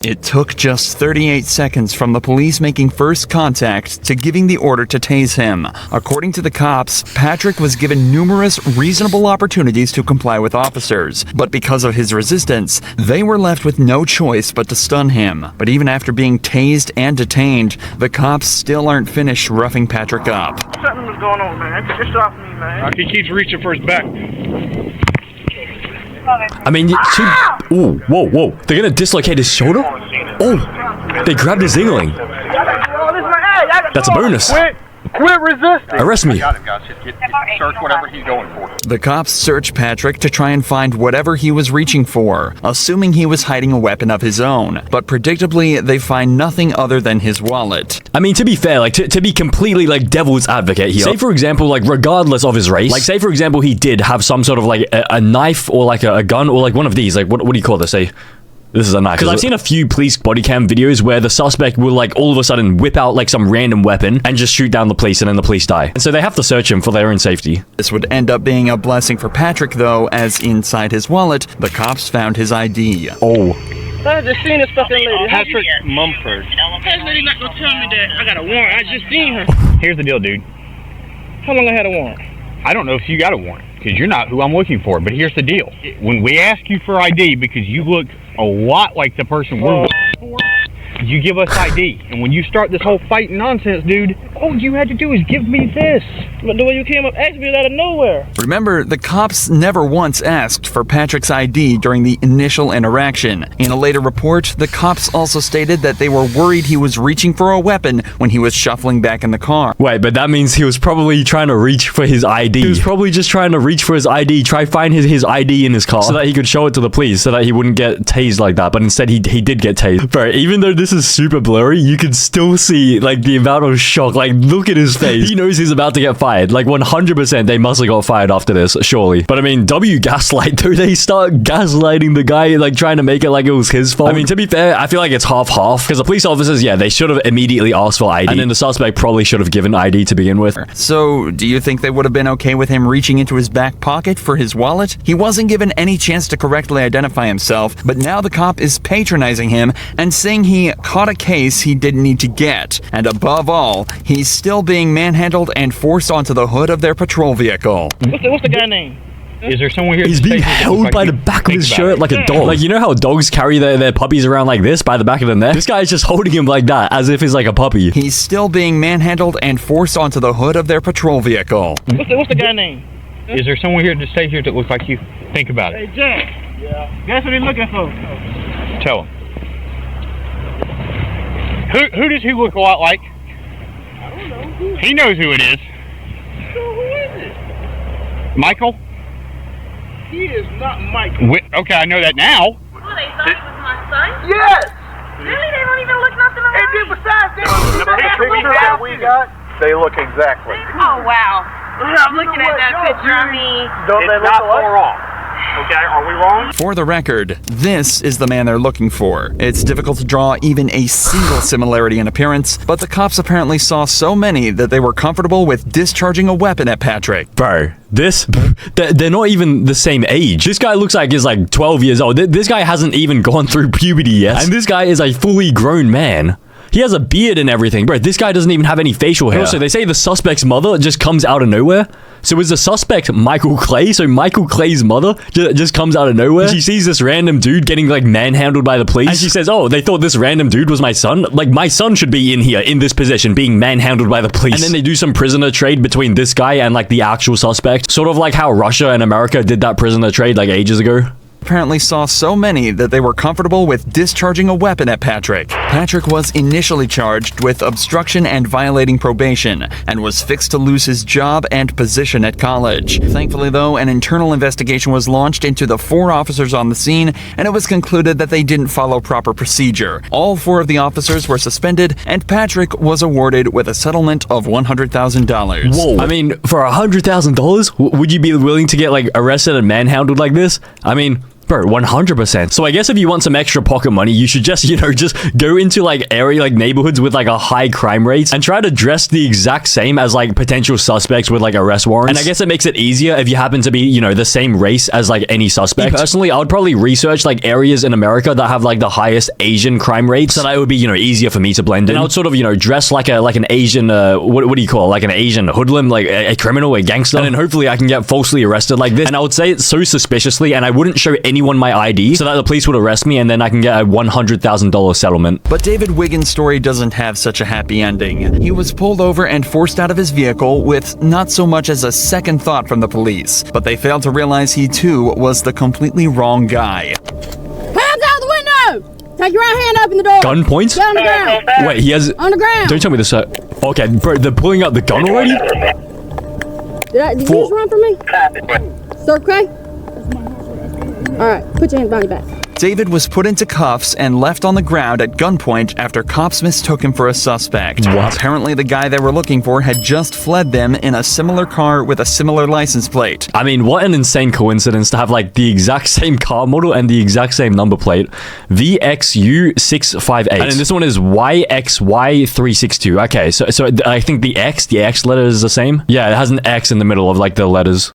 It took just 38 seconds from the police making first contact to giving the order to tase him. According to the cops, Patrick was given numerous reasonable opportunities to comply with officers, but because of his resistance, they were left with no choice but to stun him. But even after being tased and detained, the cops still aren't finished roughing Patrick up. Something was going on, man. Just off me, man. He keeps reaching for his back. I mean, ooh, whoa. They're gonna dislocate his shoulder? Oh, they grabbed his Zingling. That's a bonus. Quit resisting. Arrest me. Search whatever he's going for. The cops searched Patrick to try and find whatever he was reaching for, assuming he was hiding a weapon of his own. But predictably, they find nothing other than his wallet. I mean, to be fair, like, to be completely, like, devil's advocate here. Say, for example, like, regardless of his race, like, say, for example, he did have some sort of, like, a knife or, like, a gun or, like, one of these. Like, what do you call this? This is a knife. Because I've seen a few police body cam videos where the suspect will, like, all of a sudden whip out, like, some random weapon and just shoot down the police, and then the police die. And so they have to search him for their own safety. This would end up being a blessing for Patrick, though, as inside his wallet, the cops found his ID. Oh. I just seen this fucking lady. Patrick Mumford. This lady not gonna tell me that I got a warrant. I just seen her. Here's the deal, dude. How long I had a warrant? I don't know if you got a warrant, because you're not who I'm looking for, but here's the deal. When we ask you for ID, because you look a lot like the person we're looking for, you give us ID. And when you start this whole fighting nonsense, dude, all you had to do is give me this. But the way you came up asking me out of nowhere. Remember, the cops never once asked for Patrick's ID during the initial interaction. In a later report, the cops also stated that they were worried he was reaching for a weapon when he was shuffling back in the car. Wait, but that means he was probably trying to reach for his ID. He was probably just trying to reach for his ID, try find his ID in his car so that he could show it to the police so that he wouldn't get tased like that. But instead, he did get tased. Bro, even though this is super blurry, you can still see, like, the amount of shock. Like, look at his face. He knows he's about to get fired. Like, 100% they must have got fired after this, surely. But I mean, gaslight, do they start gaslighting the guy, like, trying to make it like it was his fault? I mean, to be fair, I feel like it's half-half. Because the police officers, yeah, they should have immediately asked for ID. And then the suspect probably should have given ID to begin with. So, do you think they would have been okay with him reaching into his back pocket for his wallet? He wasn't given any chance to correctly identify himself, but now the cop is patronizing him and saying he caught a case he didn't need to get. And above all, he's still being manhandled and forced onto the hood of their patrol vehicle. What's the guy name? Is there someone here? He's being held by the back of his shirt like a dog. Like, you know how dogs carry their puppies around like this by the back of their neck? This guy is just holding him like that, as if he's like a puppy. He's still being manhandled and forced onto the hood of their patrol vehicle. What's the guy name? Is there someone here to stay here that looks like you? Think about it. Hey, Jack. Yeah. Guess what he's looking for? Tell him. Who does he look a lot like? I don't know. He knows who it is. So who is it? Michael? He is not Michael. Okay, I know that now. Oh, they thought it was my son? Yes! Really? They don't even look nothing alike? And then besides that, we got, they look exactly. Oh, wow. I'm looking at that picture. I mean... Don't they look not alike? Wrong. Okay, are we wrong? For the record, this is the man they're looking for. It's difficult to draw even a single similarity in appearance, but the cops apparently saw so many that they were comfortable with discharging a weapon at Patrick. Bro, they're not even the same age. This guy looks like he's like 12 years old. This guy hasn't even gone through puberty yet. And this guy is a fully grown man. He has a beard and everything. Bro, this guy doesn't even have any facial hair. Also, they say the suspect's mother just comes out of nowhere. So is the suspect Michael Clay? So Michael Clay's mother just comes out of nowhere? She sees this random dude getting, like, manhandled by the police. And she says, oh, they thought this random dude was my son? Like, my son should be in here, in this position, being manhandled by the police. And then they do some prisoner trade between this guy and, like, the actual suspect. Sort of like how Russia and America did that prisoner trade, like, ages ago. Apparently saw so many that they were comfortable with discharging a weapon at Patrick. Patrick was initially charged with obstruction and violating probation and was fixed to lose his job and position at college. Thankfully, though, an internal investigation was launched into the 4 officers on the scene, and it was concluded that they didn't follow proper procedure. All 4 of the officers were suspended, and Patrick was awarded with a settlement of $100,000. Whoa. I mean, for $100,000, would you be willing to get, like, arrested and manhandled like this? I mean, Bro, 100%. So I guess if you want some extra pocket money, you should just, you know, just go into like area, like neighborhoods with like a high crime rate and try to dress the exact same as like potential suspects with like arrest warrants. And I guess it makes it easier if you happen to be, you know, the same race as like any suspect. Personally, I would probably research like areas in America that have like the highest Asian crime rates, so that it would be, you know, easier for me to blend in. And I would sort of, you know, dress like an Asian, what do you call it? Like an Asian hoodlum, like a criminal, a gangster. And then hopefully I can get falsely arrested like this. And I would say it so suspiciously, and I wouldn't show anyone my ID so that the police would arrest me, and then I can get a $100,000 settlement. But David Wiggins' story doesn't have such a happy ending. He was pulled over and forced out of his vehicle with not so much as a second thought from the police, but they failed to realize he too was the completely wrong guy. Hands out the window! Take your right hand up in the door. Gunpoint? Get on the ground. Wait, he has... On the ground. Don't tell me this. Okay, bro, they're pulling out the gun already? Did you just run from me? Sir, okay? Alright, put your hands behind your back. David was put into cuffs and left on the ground at gunpoint after cops mistook him for a suspect. What? Apparently, the guy they were looking for had just fled them in a similar car with a similar license plate. I mean, what an insane coincidence to have like the exact same car model and the exact same number plate. VXU658. And then this one is YXY362. Okay, so I think the X letter is the same. Yeah, it has an X in the middle of like the letters.